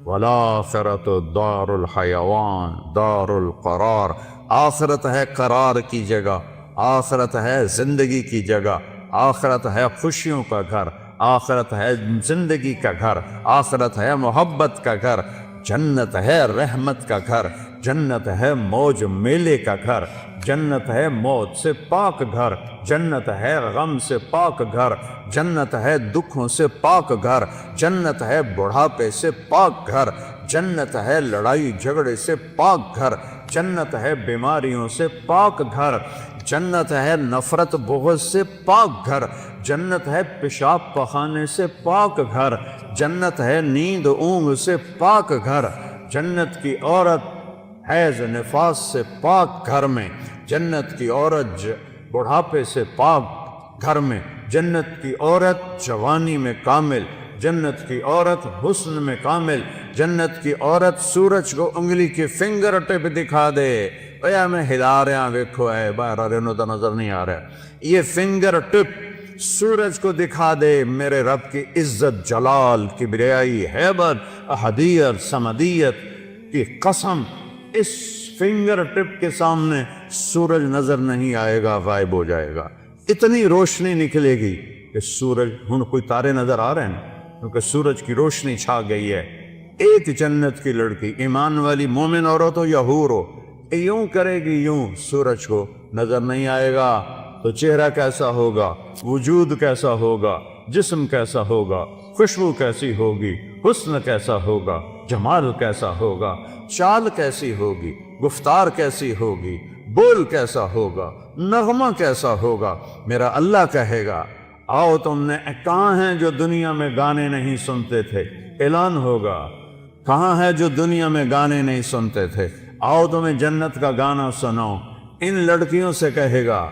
والآخرۃ دار الحیوان دار القرار، آخرت ہے قرار کی جگہ، آخرت ہے زندگی کی جگہ، آخرت ہے خوشیوں کا گھر، آخرت ہے زندگی کا گھر، آخرت ہے محبت کا گھر، جنت ہے رحمت کا گھر، جنت ہے موج میلے کا گھر، جنت ہے موت سے پاک گھر، جنت ہے غم سے پاک گھر، جنت ہے دکھوں سے پاک گھر، جنت ہے بڑھاپے سے پاک گھر، جنت ہے لڑائی جھگڑے سے پاک گھر، جنت ہے بیماریوں سے پاک گھر، جنت ہے نفرت بغض سے پاک گھر، جنت ہے پیشاب پخانے سے پاک گھر، جنت ہے نیند اونگ سے پاک گھر، جنت کی عورت حیض نفاس سے پاک گھر میں، جنت کی عورت بڑھاپے سے پاک گھر میں، جنت کی عورت جوانی میں کامل، جنت کی عورت حسن میں کامل، جنت کی عورت سورج کو انگلی کی فنگر ٹپ دکھا دے، اے میں ہلا رہا ویکھو اے باہر رہنو تو نظر نہیں آ رہا، یہ فنگر ٹپ سورج کو دکھا دے میرے رب کی عزت جلال کبریائی حیبت احدیت سمدیت کی قسم، اس فنگر ٹپ کے سامنے سورج نظر نہیں آئے گا، غائب ہو جائے گا، اتنی روشنی نکلے گی کہ سورج ہن کوئی تارے نظر آ رہے ہیں کیونکہ سورج کی روشنی چھا گئی ہے۔ ایک جنت کی لڑکی ایمان والی مومن عورت ہو یا حور ہو، یوں کرے گی یوں، سورج کو نظر نہیں آئے گا تو چہرہ کیسا ہوگا، وجود کیسا ہوگا، جسم کیسا ہوگا، خوشبو کیسی ہوگی، حسن کیسا ہوگا، جمال کیسا ہوگا، چال کیسی ہوگی، گفتار کیسی ہوگی، بول کیسا ہوگا، نغمہ کیسا ہوگا۔ میرا اللہ کہے گا آؤ تم نے کہاں ہیں جو دنیا میں گانے نہیں سنتے تھے، اعلان ہوگا کہاں ہے جو دنیا میں گانے نہیں سنتے تھے، آؤ تمہیں جنت کا گانا سناؤ۔ ان لڑکیوں سے کہے گا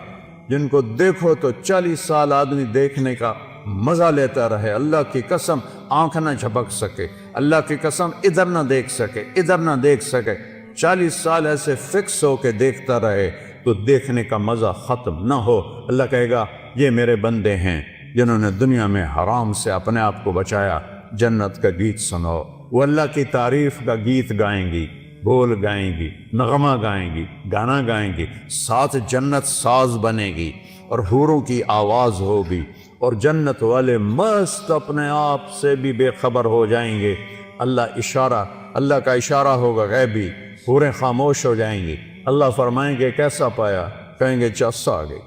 جن کو دیکھو تو 40 سال آدمی دیکھنے کا مزہ لیتا رہے، اللہ کی قسم آنکھ نہ جھپک سکے، اللہ کی قسم ادھر نہ دیکھ سکے، ادھر نہ دیکھ سکے، 40 سال ایسے فکس ہو کے دیکھتا رہے تو دیکھنے کا مزہ ختم نہ ہو۔ اللہ کہے گا یہ میرے بندے ہیں جنہوں نے دنیا میں حرام سے اپنے آپ کو بچایا، جنت کا گیت سنو۔ وہ اللہ کی تعریف کا گیت گائیں گی، بول گائیں گی، نغمہ گائیں گی، گانا گائیں گی، ساتھ جنت ساز بنے گی اور حوروں کی آواز ہوگی، اور جنت والے مست اپنے آپ سے بھی بے خبر ہو جائیں گے۔ اللہ کا اشارہ ہوگا غیبی، حوریں خاموش ہو جائیں گی، اللہ فرمائیں گے کیسا پایا، کہیں گے چس آ گئی،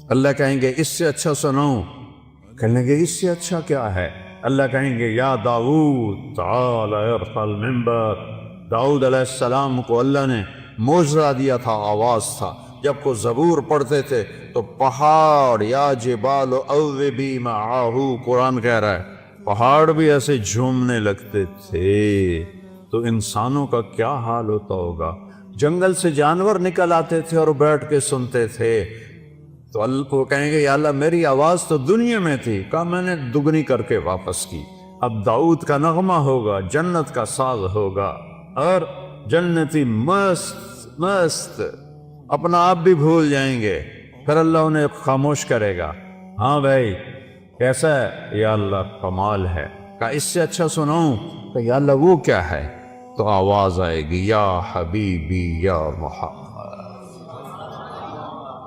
اللہ کہیں گے اس سے اچھا سناؤں، کہنے گے اس سے اچھا کیا ہے، اللہ کہیں گے یا داؤد تعال ارفع المنبر۔ داؤد علیہ السلام کو اللہ نے معجزہ دیا تھا، آواز تھا، جب کو زبور پڑھتے تھے تو پہاڑ یا جبال اوبی معاہ، قرآن کہہ رہا ہے پہاڑ بھی ایسے جھومنے لگتے تھے، تو انسانوں کا کیا حال ہوتا ہوگا۔ جنگل سے جانور نکل آتے تھے اور بیٹھ کے سنتے تھے، تو اللہ کو کہیں گے یا اللہ میری آواز تو دنیا میں تھی، کہا میں نے دگنی کر کے واپس کی، اب داؤد کا نغمہ ہوگا، جنت کا ساز ہوگا، اور جنتی مست مست اپنا آپ بھی بھول جائیں گے، پھر اللہ انہیں خاموش کرے گا، ہاں بھائی کیسا ہے، یا اللہ کمال ہے، کہا اس سے اچھا سناؤں، کہ یا اللہ وہ کیا ہے، تو آواز آئے گی یا حبیبی یا محمد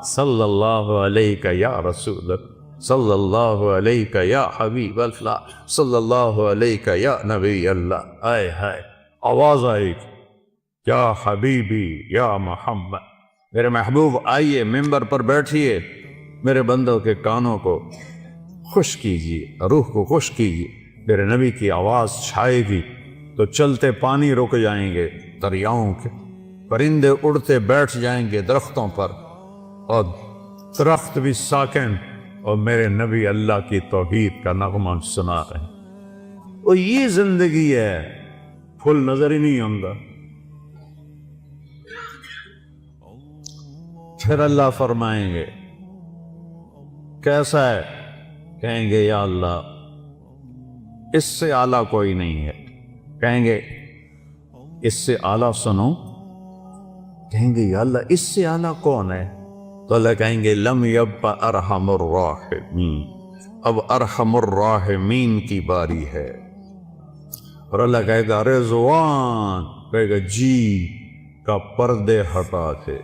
صلی اللہ علیہ یا رسول، صلی اللہ علیہ یا حبیب اللہ، صلی اللہ علیہ یا نبی اللہ۔ آئے ہائے آواز آئے گی یا حبیبی یا محمد، میرے محبوب آئیے ممبر پر بیٹھیے، میرے بندوں کے کانوں کو خوش کیجیے، روح کو خوش کیجیے، میرے نبی کی آواز چھائے گی تو چلتے پانی رک جائیں گے دریاؤں کے، پرندے اڑتے بیٹھ جائیں گے درختوں پر، اور درخت بھی ساکن، اور میرے نبی اللہ کی توحید کا نغمہ سنا رہے ہیں۔ اور یہ زندگی ہے، پھول نظر ہی نہیں آؤں گا۔ پھر اللہ فرمائیں گے کیسا ہے، کہیں گے یا اللہ اس سے اعلیٰ کوئی نہیں ہے، کہیں گے اس سے اعلیٰ سنو، کہیں گے یا اللہ اس سے اعلیٰ کون ہے، تو اللہ کہیں گے لم یبق ارحم الراحمین، اب ارحم الراحمین کی باری ہے۔ اور اللہ کہے گا رضوان، کہے گا جی کا پردے ہٹا دے۔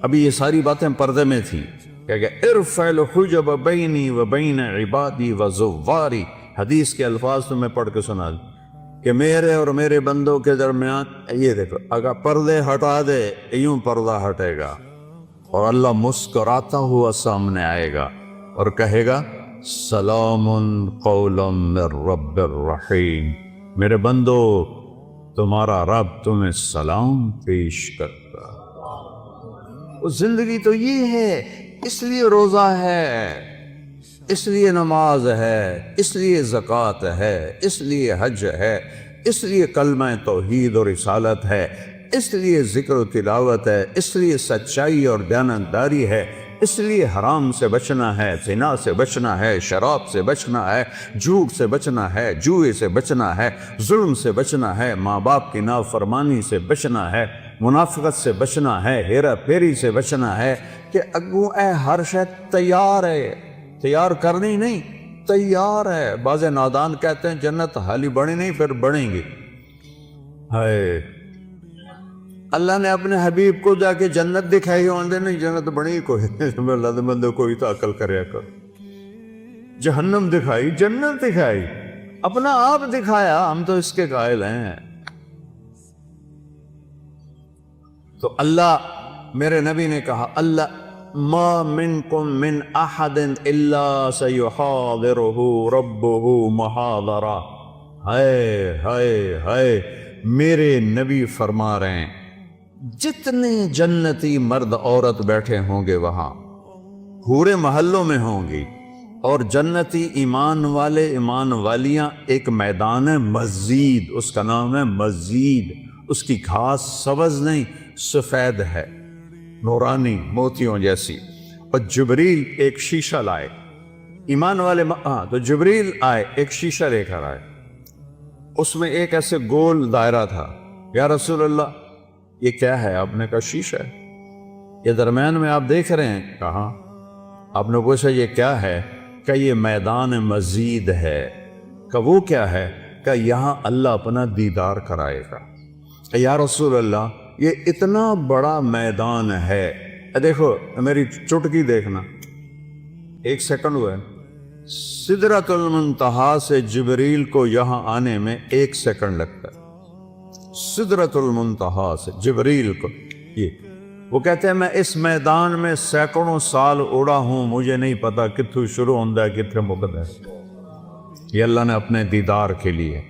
ابھی یہ ساری باتیں پردے میں تھیں، کہے گا ارفع الحجب بینی و بین عبادی و زواری۔ حدیث کے الفاظ تمہیں پڑھ کے سنا دوں کہ میرے اور میرے بندوں کے درمیان یہ دیکھو، اگر پردے ہٹا دے یوں پردہ ہٹے گا، اور اللہ مسکراتا ہوا سامنے آئے گا اور کہے گا سلام قولا من رب الرحیم، میرے بندو تمہارا رب تمہیں سلام پیش کرتا۔ وہ زندگی تو یہ ہے، اس لیے روزہ ہے، اس لیے نماز ہے، اس لیے زکوٰۃ ہے، اس لیے حج ہے، اس لیے کلمہ توحید اور رسالت ہے، اس لیے ذکر و تلاوت ہے، اس لیے سچائی اور دیانتداری ہے، اس لیے حرام سے بچنا ہے، زنا سے بچنا ہے، شراب سے بچنا ہے، جھوٹ سے بچنا ہے، جوئے سے بچنا ہے، ظلم سے بچنا ہے، ماں باپ کی نافرمانی سے بچنا ہے، منافقت سے بچنا ہے، ہیرا پھیری سے بچنا ہے، کہ اگوں اے ہر شے تیار ہے، تیار کرنی نہیں، تیار ہے۔ بعض نادان کہتے ہیں جنت حالی بڑی نہیں پھر بڑھیں گی۔ ہائے، اللہ نے اپنے حبیب کو جا کے جنت دکھائی، ہوندے نہیں جنت بنی کوئی، اللہ دے بندے کوئی تو عقل کریا کر۔ جہنم دکھائی، جنت دکھائی، اپنا آپ دکھایا، ہم تو اس کے قائل ہیں۔ تو اللہ، میرے نبی نے کہا اللہ ما منکم من احد الا سیحاضرہ ربہ محاضرہ۔ ہائے ہائے ہائے، میرے نبی فرما رہے ہیں جتنے جنتی مرد عورت بیٹھے ہوں گے وہاں پورے محلوں میں ہوں گی، اور جنتی ایمان والے ایمان والیاں ایک میدان ہے مزید، اس کا نام ہے مزید، اس کی گھاس سبز نہیں سفید ہے، نورانی موتیوں جیسی، اور جبریل ایک شیشہ لائے، ایمان والے تو جبریل آئے ایک شیشہ لے کر آئے، اس میں ایک ایسے گول دائرہ تھا۔ یا رسول اللہ یہ کیا ہے؟ آپ نے کہا شیشہ ہے، یہ درمیان میں آپ دیکھ رہے ہیں، کہاں؟ آپ نے پوچھا یہ کیا ہے؟ کہ یہ میدان مزید ہے۔ کہ وہ کیا ہے؟ کہ یہاں اللہ اپنا دیدار کرائے گا۔ کہ یا رسول اللہ یہ اتنا بڑا میدان ہے، دیکھو میری چٹکی دیکھنا، 1 سیکنڈ ہوا ہے، سدرۃ المنتہا سے جبریل کو یہاں آنے میں 1 سیکنڈ لگتا ہے، سدرۃ المنتہا سے جبریل کو۔ یہ وہ کہتے ہیں میں اس میدان میں سینکڑوں سال اڑا ہوں، مجھے نہیں پتا کتھوں شروع ہوندہ ہے کتھے مقد ہے، یہ اللہ نے اپنے دیدار کے لیے